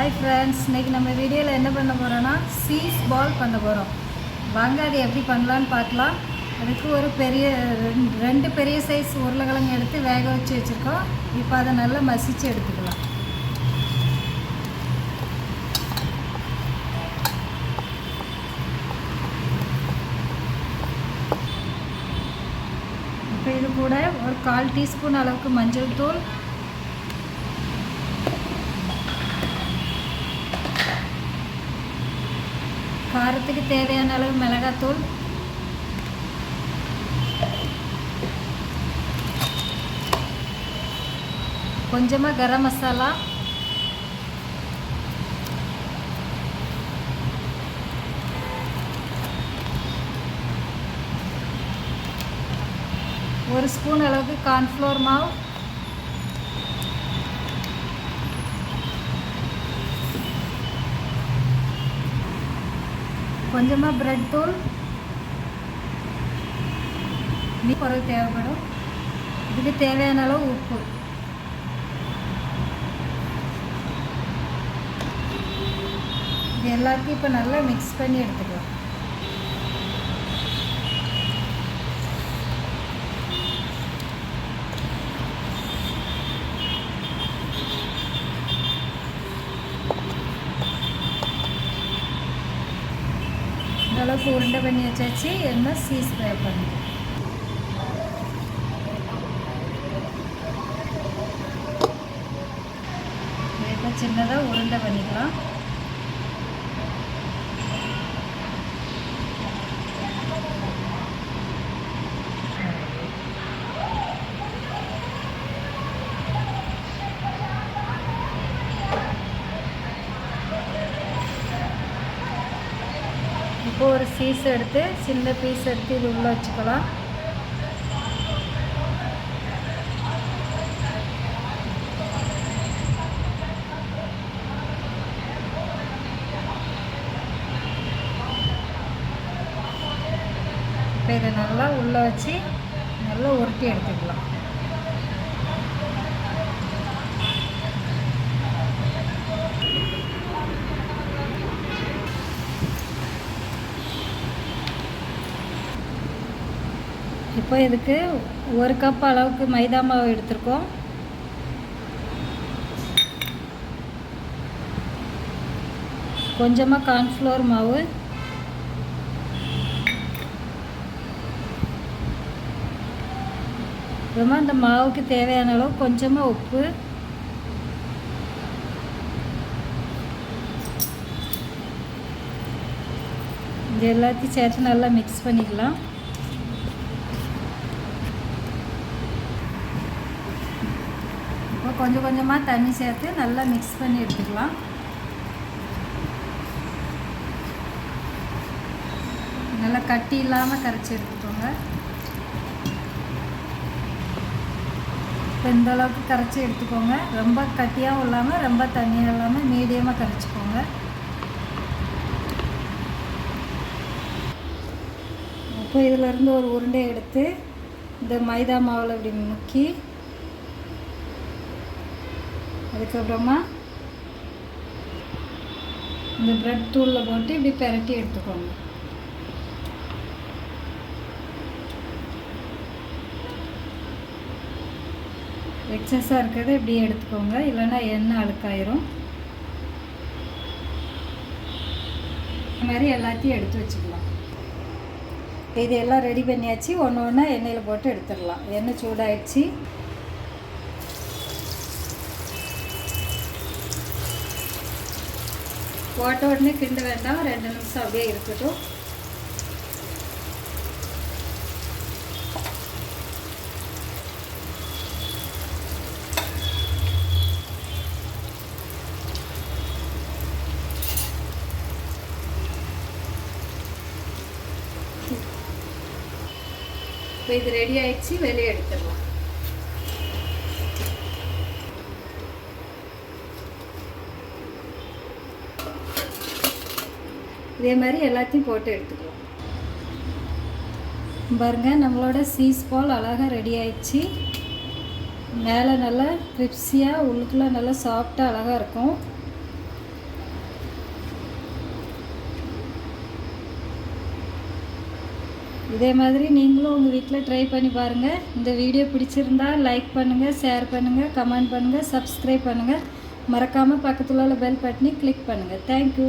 Hi friends, இன்றைக்கி நம்ம வீடியோவில் என்ன பண்ண போகிறோன்னா சீஸ் பால் பண்ண போகிறோம். வாங்க அது எப்படி பண்ணலான்னு பார்க்கலாம். அதுக்கு ஒரு ரெண்டு பெரிய சைஸ் உருளைக்கிழங்கு எடுத்து வேக வச்சு வச்சுருக்கோம். இப்போ அதை நல்லா மசிச்சு எடுத்துக்கலாம். இப்போ இது கூட ஒரு 1/4 டீஸ்பூன் அளவுக்கு மஞ்சள் தூள், காரத்துக்கு தேவையான அளவு மிளகாத்தூள், கொஞ்சமாக கரம் மசாலா, ஒரு ஸ்பூன் அளவுக்கு கார்ன்ஃப்ளவர் மாவு, கொஞ்சமாக பிரெட் தூள், குறைவு தேவைப்படும். இதுக்கு தேவையான அளவு உப்பு. இது எல்லாத்தையும் இப்போ நல்லா மிக்ஸ் பண்ணி எடுத்துக்கலாம். அளவுக்கு உருண்டை பண்ணி வச்சாச்சு. என்ன சீஸ் ஃப்ரை பண்ணிக்கலாம். இப்போ சின்னதாக உருண்டை பண்ணிக்கலாம். இப்போ ஒரு சீஸ் எடுத்து சின்ன பீஸ் எடுத்து இது உள்ளே வச்சுக்கலாம். இப்போ இதை நல்லா உள்ளே வச்சு நல்லா உருட்டி எடுத்துக்கலாம். இப்போ இதுக்கு 1 கப் அளவுக்கு மைதா மாவு எடுத்துருக்கோம். கொஞ்சமாக கார்ன்ஃப்ளவர் மாவு, அப்புறமா அந்த மாவுக்கு தேவையான அளவு கொஞ்சமாக உப்பு, இது எல்லாத்தையும் சேர்த்து நல்லா மிக்ஸ் பண்ணிக்கலாம். கொஞ்சம் கொஞ்சமாக தண்ணி சேர்த்து நல்லா மிக்ஸ் பண்ணி எடுத்துக்கலாம். நல்லா கட்டி இல்லாமல் கரைச்சி எடுத்துக்கோங்க. இப்போ இந்த அளவுக்கு கரைச்சி எடுத்துக்கோங்க. ரொம்ப கட்டியாகவும் இல்லாமல் ரொம்ப தண்ணியாக இல்லாமல் மீடியமாக கரைச்சிக்கோங்க. இப்போ இதிலேருந்து ஒரு உருண்டை எடுத்து இந்த மைதா மாவில் இப்படி முக்கி, அதுக்கப்புறமா இந்த பிரெட் தூளில் போட்டு இப்படி பெரட்டி எடுத்துக்கோங்க. எக்ஸஸாக இருக்கிறத இப்படி எடுத்துக்கோங்க, இல்லைன்னா எண்ணெய் அழுக்காயிரும். இந்த மாதிரி எல்லாத்தையும் எடுத்து வச்சுக்கலாம். இது எல்லாம் ரெடி பண்ணியாச்சு. ஒன்று ஒன்றா எண்ணெயில் போட்டு எடுத்துடலாம். எண்ணெய் சூடாயிடுச்சு. போட்ட உடனே கிண்ட வேண்டாம், 2 நிமிஷம் அப்படியே இருக்கட்டும். இப்போ இது ரெடி ஆயிடுச்சு, வெளியே எடுத்துடலாம். இதே மாதிரி எல்லாத்தையும் போட்டு எடுத்துக்கலாம். பாருங்கள், நம்மளோட சீஸ் பால் அழகாக ரெடி ஆயிடுச்சு. மேலே நல்லா கிரிப்ஸியாக, உள்ளுக்குள்ளே நல்லா சாஃப்டாக அழகாக இருக்கும். இதே மாதிரி நீங்களும் உங்கள் வீட்டில் ட்ரை பண்ணி பாருங்கள். இந்த வீடியோ பிடிச்சிருந்தா லைக் பண்ணுங்கள், ஷேர் பண்ணுங்கள், கமெண்ட் பண்ணுங்கள், சப்ஸ்கிரைப் பண்ணுங்கள். மறக்காமல் பக்கத்தில் உள்ள பெல் பட்டனை கிளிக் பண்ணுங்கள். தேங்க்யூ.